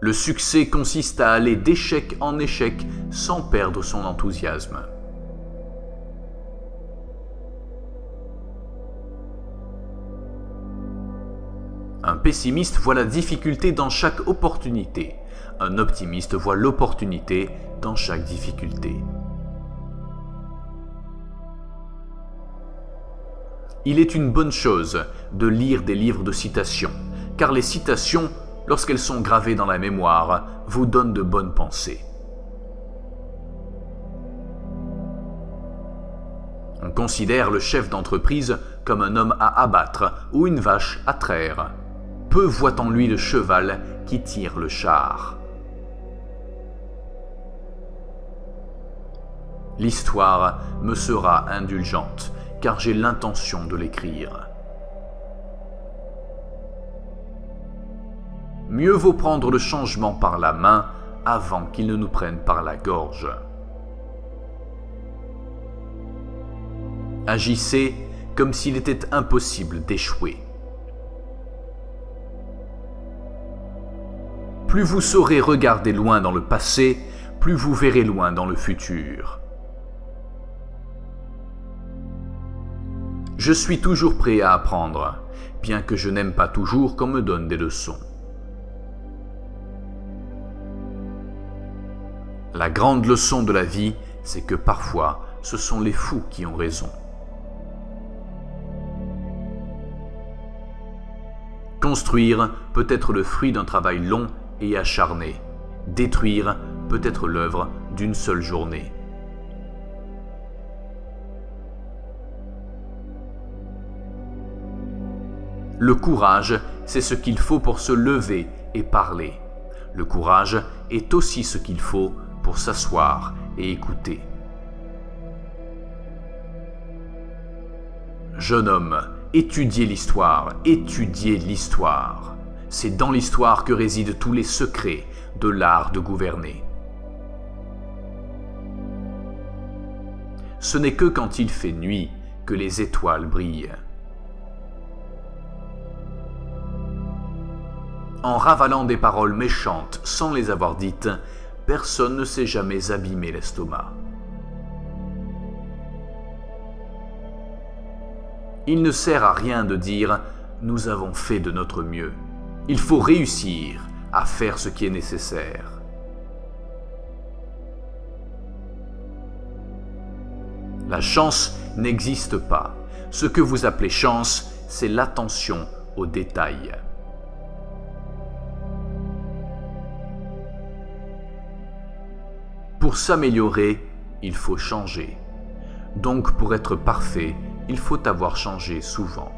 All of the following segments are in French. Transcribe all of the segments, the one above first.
Le succès consiste à aller d'échec en échec sans perdre son enthousiasme. Un pessimiste voit la difficulté dans chaque opportunité. Un optimiste voit l'opportunité dans chaque difficulté. Il est une bonne chose de lire des livres de citations, car les citations, lorsqu'elles sont gravées dans la mémoire, vous donnent de bonnes pensées. On considère le chef d'entreprise comme un homme à abattre ou une vache à traire. Peu voit en lui le cheval qui tire le char. L'histoire me sera indulgente, car j'ai l'intention de l'écrire. Mieux vaut prendre le changement par la main avant qu'il ne nous prenne par la gorge. Agissez comme s'il était impossible d'échouer. Plus vous saurez regarder loin dans le passé, plus vous verrez loin dans le futur. Je suis toujours prêt à apprendre, bien que je n'aime pas toujours qu'on me donne des leçons. La grande leçon de la vie, c'est que parfois, ce sont les fous qui ont raison. Construire peut être le fruit d'un travail long et acharné. Détruire peut être l'œuvre d'une seule journée. Le courage, c'est ce qu'il faut pour se lever et parler. Le courage est aussi ce qu'il faut pour s'asseoir et écouter. Jeune homme, étudiez l'histoire, étudiez l'histoire. C'est dans l'histoire que résident tous les secrets de l'art de gouverner. Ce n'est que quand il fait nuit que les étoiles brillent. En ravalant des paroles méchantes sans les avoir dites, personne ne s'est jamais abîmé l'estomac. Il ne sert à rien de dire « nous avons fait de notre mieux ». Il faut réussir à faire ce qui est nécessaire. La chance n'existe pas. Ce que vous appelez chance, c'est l'attention aux détails. Pour s'améliorer, il faut changer. Donc pour être parfait, il faut avoir changé souvent.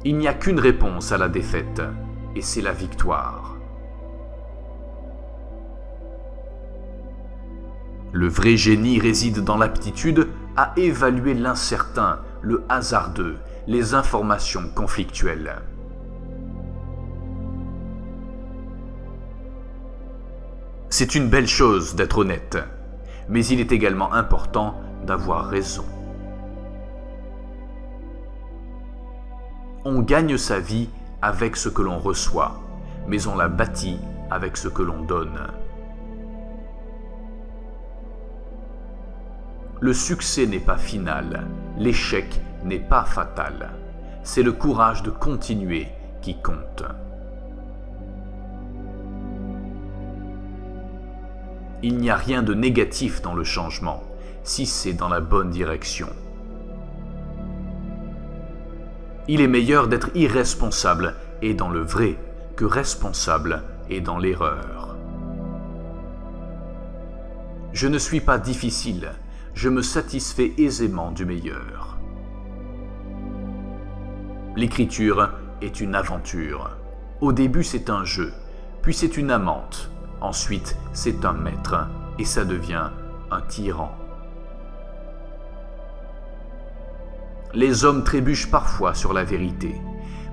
Il n'y a qu'une réponse à la défaite, et c'est la victoire. Le vrai génie réside dans l'aptitude à évaluer l'incertain, le hasardeux, les informations conflictuelles. C'est une belle chose d'être honnête, mais il est également important d'avoir raison. On gagne sa vie avec ce que l'on reçoit, mais on la bâtit avec ce que l'on donne. Le succès n'est pas final, l'échec n'est pas fatal. C'est le courage de continuer qui compte. Il n'y a rien de négatif dans le changement, si c'est dans la bonne direction. Il est meilleur d'être irresponsable et dans le vrai que responsable et dans l'erreur. Je ne suis pas difficile, je me satisfais aisément du meilleur. L'écriture est une aventure. Au début, c'est un jeu, puis c'est une amante. Ensuite, c'est un maître, et ça devient un tyran. Les hommes trébuchent parfois sur la vérité,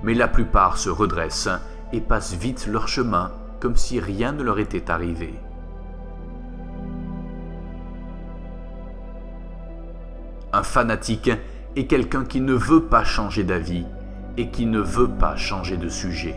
mais la plupart se redressent et passent vite leur chemin comme si rien ne leur était arrivé. Un fanatique est quelqu'un qui ne veut pas changer d'avis, et qui ne veut pas changer de sujet.